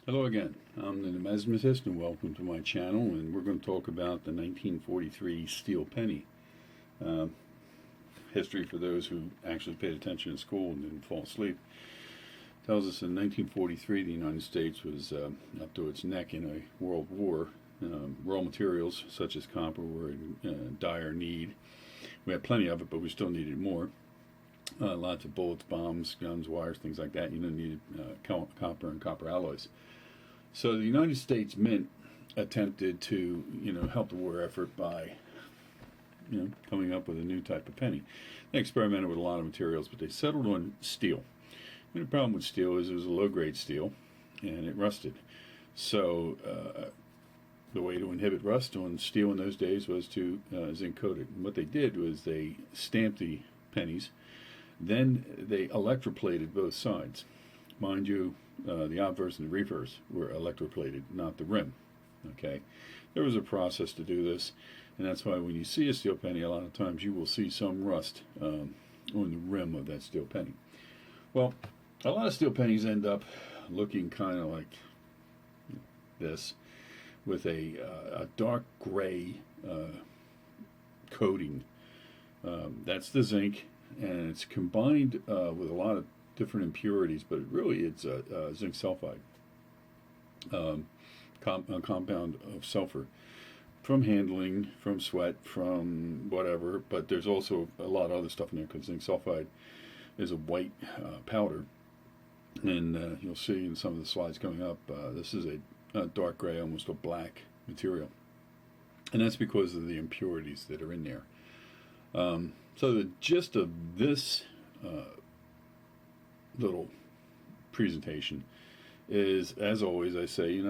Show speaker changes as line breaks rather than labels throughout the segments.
Hello again. I'm the numismatist, and welcome to my channel. And we're going to talk about the 1943 steel penny. History, for those who actually paid attention in school and didn't fall asleep, tells us in 1943 the United States was up to its neck in a world war. Raw materials such as copper were in dire need. We had plenty of it, but we still needed more. Lots of bullets, bombs, guns, wires, things like that. You needed copper and copper alloys. So the United States Mint attempted to, help the war effort by, coming up with a new type of penny. They experimented with a lot of materials, but they settled on steel. And the problem with steel is it was a low-grade steel, and it rusted. So the way to inhibit rust on steel in those days was to zinc coat it. And what they did was they stamped the pennies, then they electroplated both sides. Mind you, the obverse and the reverse were electroplated, not the rim. Okay, there was a process to do this, and that's why when you see a steel penny, a lot of times you will see some rust on the rim of that steel penny. Well, a lot of steel pennies end up looking kind of like this, with a dark gray coating. That's the zinc, and it's combined with a lot of different impurities, but really it's zinc sulfide, a compound of sulfur from handling, from sweat, from whatever. But there's also a lot of other stuff in there, because zinc sulfide is a white powder, and you'll see in some of the slides coming up, this is a dark gray, almost a black material, and that's because of the impurities that are in there. So the gist of this little presentation is, as always, I say,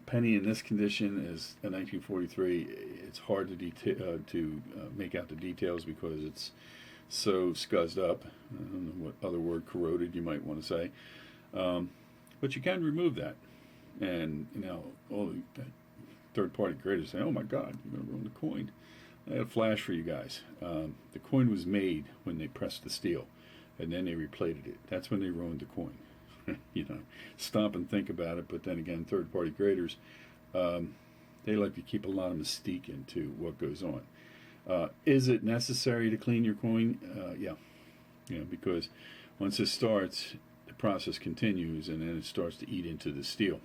penny in this condition is a 1943. It's hard to make out the details because it's so scuzzed up. I don't know what other word, corroded, you might want to say. But you can remove that. And, all the third-party graders say, oh my God, you're going to ruin the coin. I got a flash for you guys. The coin was made when they pressed the steel, and then they replated it. That's when they ruined the coin. Stop and think about it. But then again, third-party graders, they like to keep a lot of mystique into what goes on. Is it necessary to clean your coin? Yeah. Because once it starts, the process continues, and then it starts to eat into the steel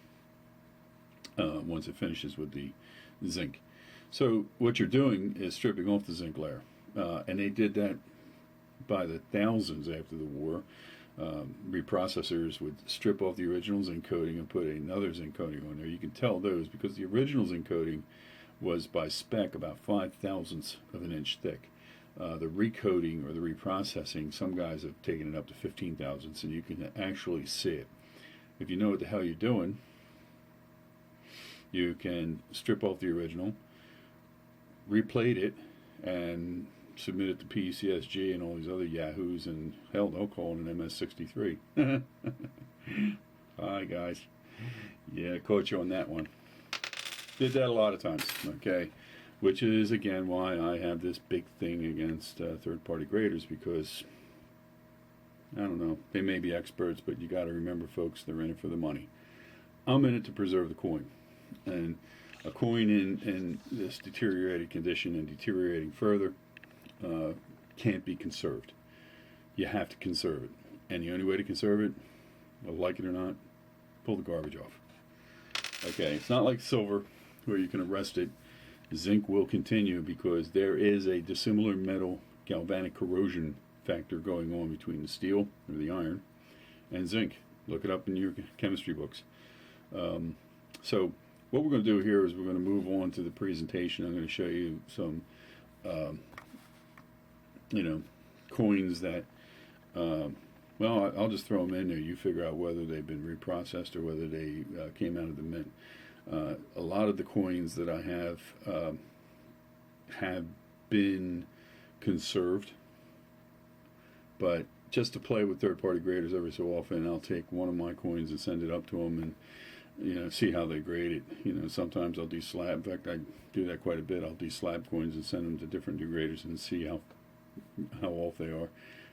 once it finishes with the zinc. So what you're doing is stripping off the zinc layer, and they did that by the thousands after the war. Reprocessors would strip off the original zinc coating and put another zinc coating on there. You can tell those because the original zinc coating was by spec about 5/1000ths of an inch thick. The recoating or the reprocessing, some guys have taken it up to 15/1000ths, and you can actually see it. If you know what the hell you're doing, you can strip off the original, replate it, and submit it to PCSG and all these other yahoos, and hell, they'll call it an MS-63. Hi guys. Yeah, caught you on that one. Did that a lot of times, okay? Which is, again, why I have this big thing against third-party graders, because, I don't know, they may be experts, but you got to remember, folks, they're in it for the money. I'm in it to preserve the coin. And a coin in this deteriorated condition and deteriorating further can't be conserved. You have to conserve it. And the only way to conserve it, like it or not, pull the garbage off. Okay, it's not like silver where you can arrest it. Zinc will continue because there is a dissimilar metal galvanic corrosion factor going on between the steel, or the iron, and zinc. Look it up in your chemistry books. So what we're going to do here is we're going to move on to the presentation. I'm going to show you some, coins that, well, I'll just throw them in there. You figure out whether they've been reprocessed or whether they came out of the mint. A lot of the coins that I have been conserved, but just to play with third-party graders every so often, I'll take one of my coins and send it up to them and see how they grade it. Sometimes I'll deslab. In fact, I do that quite a bit. I'll deslab coins and send them to different degraders and see how off they are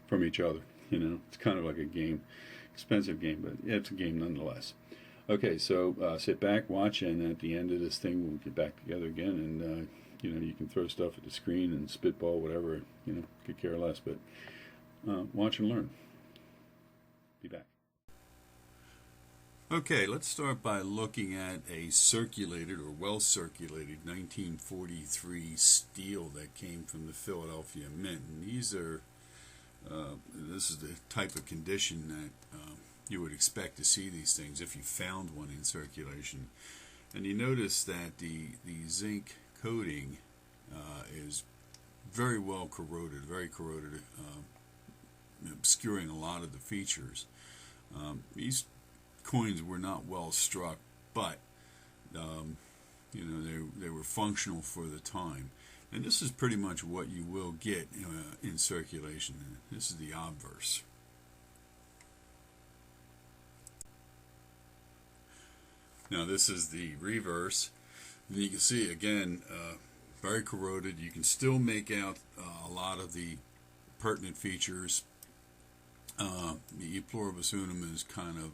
from each other. It's kind of like a game, expensive game, but it's a game nonetheless. Okay, so sit back, watch, and at the end of this thing, we'll get back together again, and you can throw stuff at the screen and spitball, whatever. Could care less, but watch and learn. Be back. Okay, let's start by looking at a circulated or well-circulated 1943 steel that came from the Philadelphia Mint. And these are, this is the type of condition that you would expect to see these things if you found one in circulation. And you notice that the zinc coating is very well corroded, obscuring a lot of the features. These coins were not well struck, but they were functional for the time, and this is pretty much what you will get in circulation. This is the obverse. Now this is the reverse, and you can see again very corroded. You can still make out a lot of the pertinent features. The E pluribus unum is kind of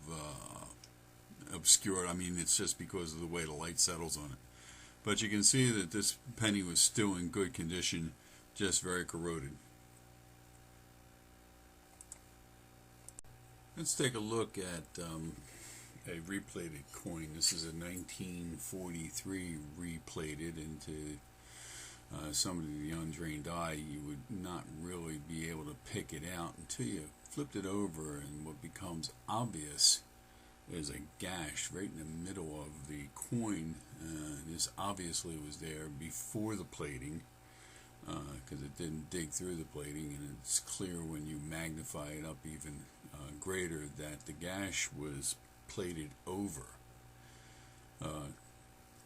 obscured. I mean, it's just because of the way the light settles on it. But you can see that this penny was still in good condition, just very corroded. Let's take a look at a replated coin. This is a 1943 replated into some of the undrained eye. You would not really be able to pick it out until you flipped it over, and what becomes obvious is a gash right in the middle of the coin. This obviously was there before the plating, because it didn't dig through the plating, and it's clear when you magnify it up even greater that the gash was plated over,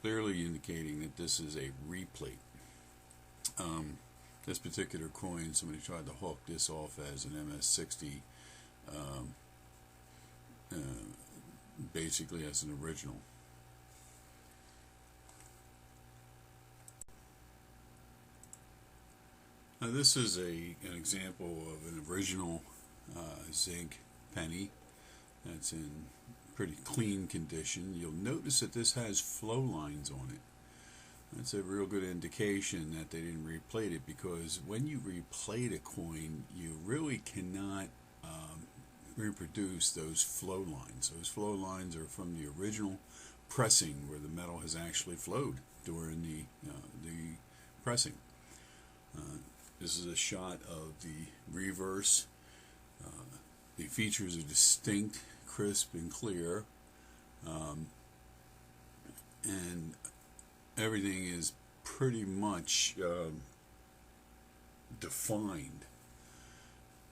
clearly indicating that this is a replate. This particular coin, somebody tried to hawk this off as an MS-60, basically as an original. Now this is an example of an original zinc penny that's in pretty clean condition. You'll notice that this has flow lines on it. That's a real good indication that they didn't replate it, because when you replate a coin, you really cannot reproduce those flow lines. Those flow lines are from the original pressing, where the metal has actually flowed during the pressing. This is a shot of the reverse. The features are distinct, crisp, and clear, and everything is pretty much defined.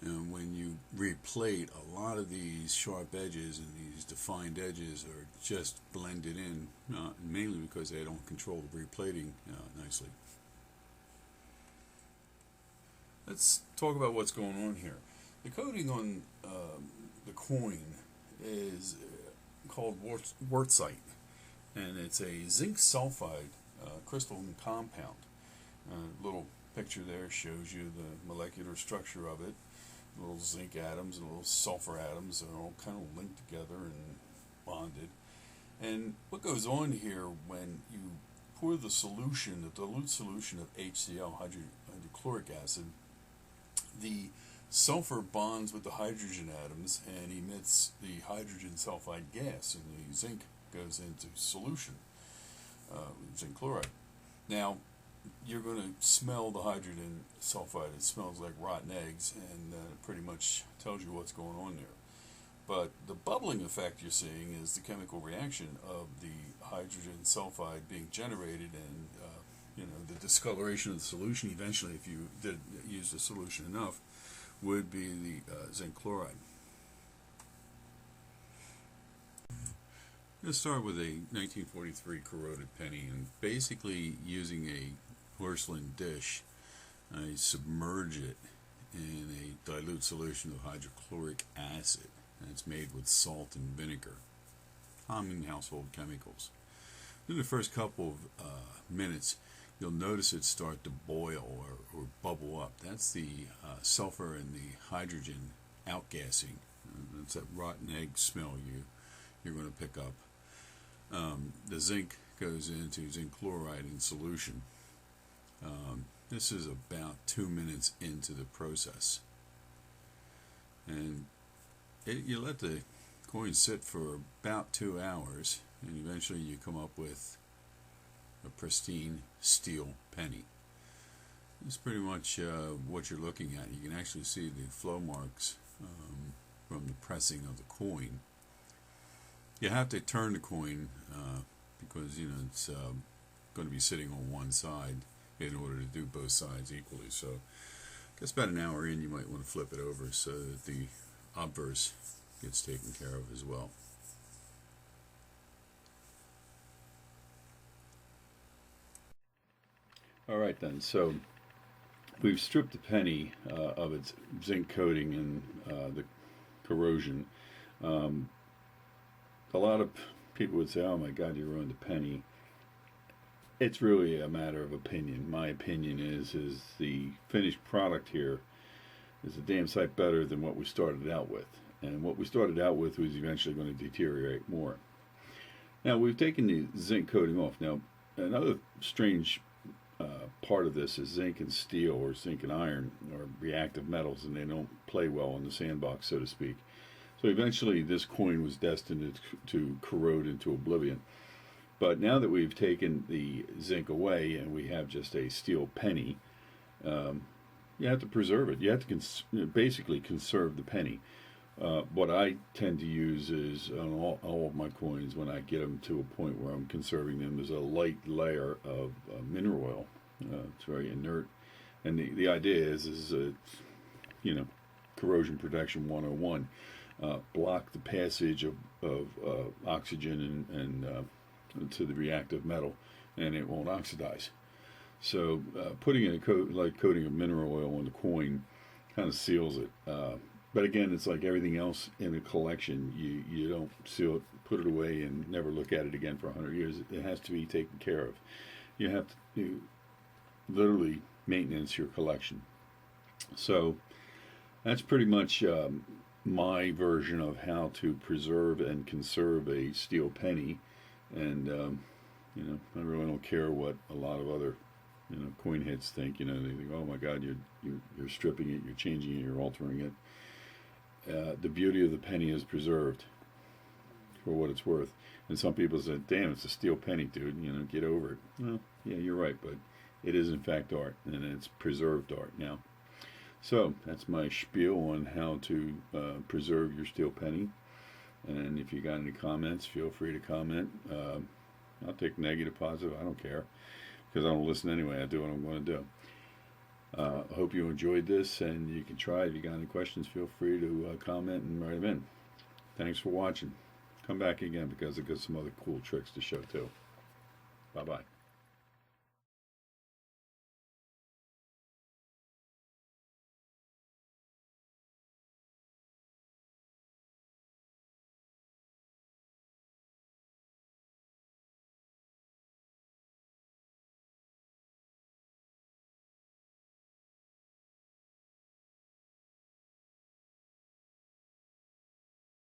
And when you replate, a lot of these sharp edges and these defined edges are just blended in, mainly because they don't control the replating nicely. Let's talk about what's going on here. The coating on the coin is called quartzite, and it's a zinc sulfide crystalline compound. Little picture there shows you the molecular structure of it. Little zinc atoms and little sulfur atoms are all kind of linked together and bonded. And what goes on here when you pour the solution, the dilute solution of HCl, hydrochloric acid, the sulfur bonds with the hydrogen atoms and emits the hydrogen sulfide gas, and the zinc goes into solution, zinc chloride. Now, you're going to smell the hydrogen sulfide. It smells like rotten eggs, and it pretty much tells you what's going on there. But the bubbling effect you're seeing is the chemical reaction of the hydrogen sulfide being generated, and the discoloration of the solution eventually, if you did use the solution enough, would be the zinc chloride. Let's start with a 1943 corroded penny, and basically using a porcelain dish, I submerge it in a dilute solution of hydrochloric acid. That's made with salt and vinegar, common household chemicals. In the first couple of minutes, you'll notice it start to boil or bubble up. That's the sulfur and the hydrogen outgassing. That's that rotten egg smell you're going to pick up. The zinc goes into zinc chloride in solution. This is about 2 minutes into the process. And you let the coin sit for about 2 hours, and eventually you come up with a pristine steel penny. It's pretty much what you're looking at. You can actually see the flow marks from the pressing of the coin. You have to turn the coin because it's going to be sitting on one side in order to do both sides equally. So I guess about an hour in, you might want to flip it over so that the obverse gets taken care of as well. All right then, so we've stripped the penny of its zinc coating and the corrosion. A lot of people would say, oh my God, you ruined the penny. It's really a matter of opinion. My opinion is the finished product here is a damn sight better than what we started out with. And what we started out with was eventually going to deteriorate more. Now, we've taken the zinc coating off. Now, another strange part of this is zinc and steel, or zinc and iron, are reactive metals, and they don't play well in the sandbox, so to speak. So eventually this coin was destined to corrode into oblivion. But now that we've taken the zinc away and we have just a steel penny, you have to preserve it. You have to basically conserve the penny. What I tend to use is on all of my coins, when I get them to a point where I'm conserving them, is a light layer of mineral oil. It's very inert. And the idea is corrosion protection 101. Block the passage of oxygen and to the reactive metal, and it won't oxidize. So putting in a coating of mineral oil on the coin kind of seals it. But again, it's like everything else in a collection. You don't seal it, put it away, and never look at it again for 100 years. It has to be taken care of. You have to literally maintenance your collection. So that's pretty much my version of how to preserve and conserve a steel penny. And I really don't care what a lot of other coin heads think. They think, oh my God, you're stripping it, you're changing it, you're altering it. The beauty of the penny is preserved for what it's worth. And some people say, damn, it's a steel penny, dude, get over it. Well, yeah, you're right, but it is in fact art, and it's preserved art now. So that's my spiel on how to preserve your steel penny. And if you got any comments, feel free to comment. I'll take negative, positive, I don't care, because I don't listen anyway. I do what I'm going to do. I hope you enjoyed this, and you can try. If you got any questions, feel free to comment and write them in. Thanks for watching. Come back again, because I've got some other cool tricks to show too. Bye-bye.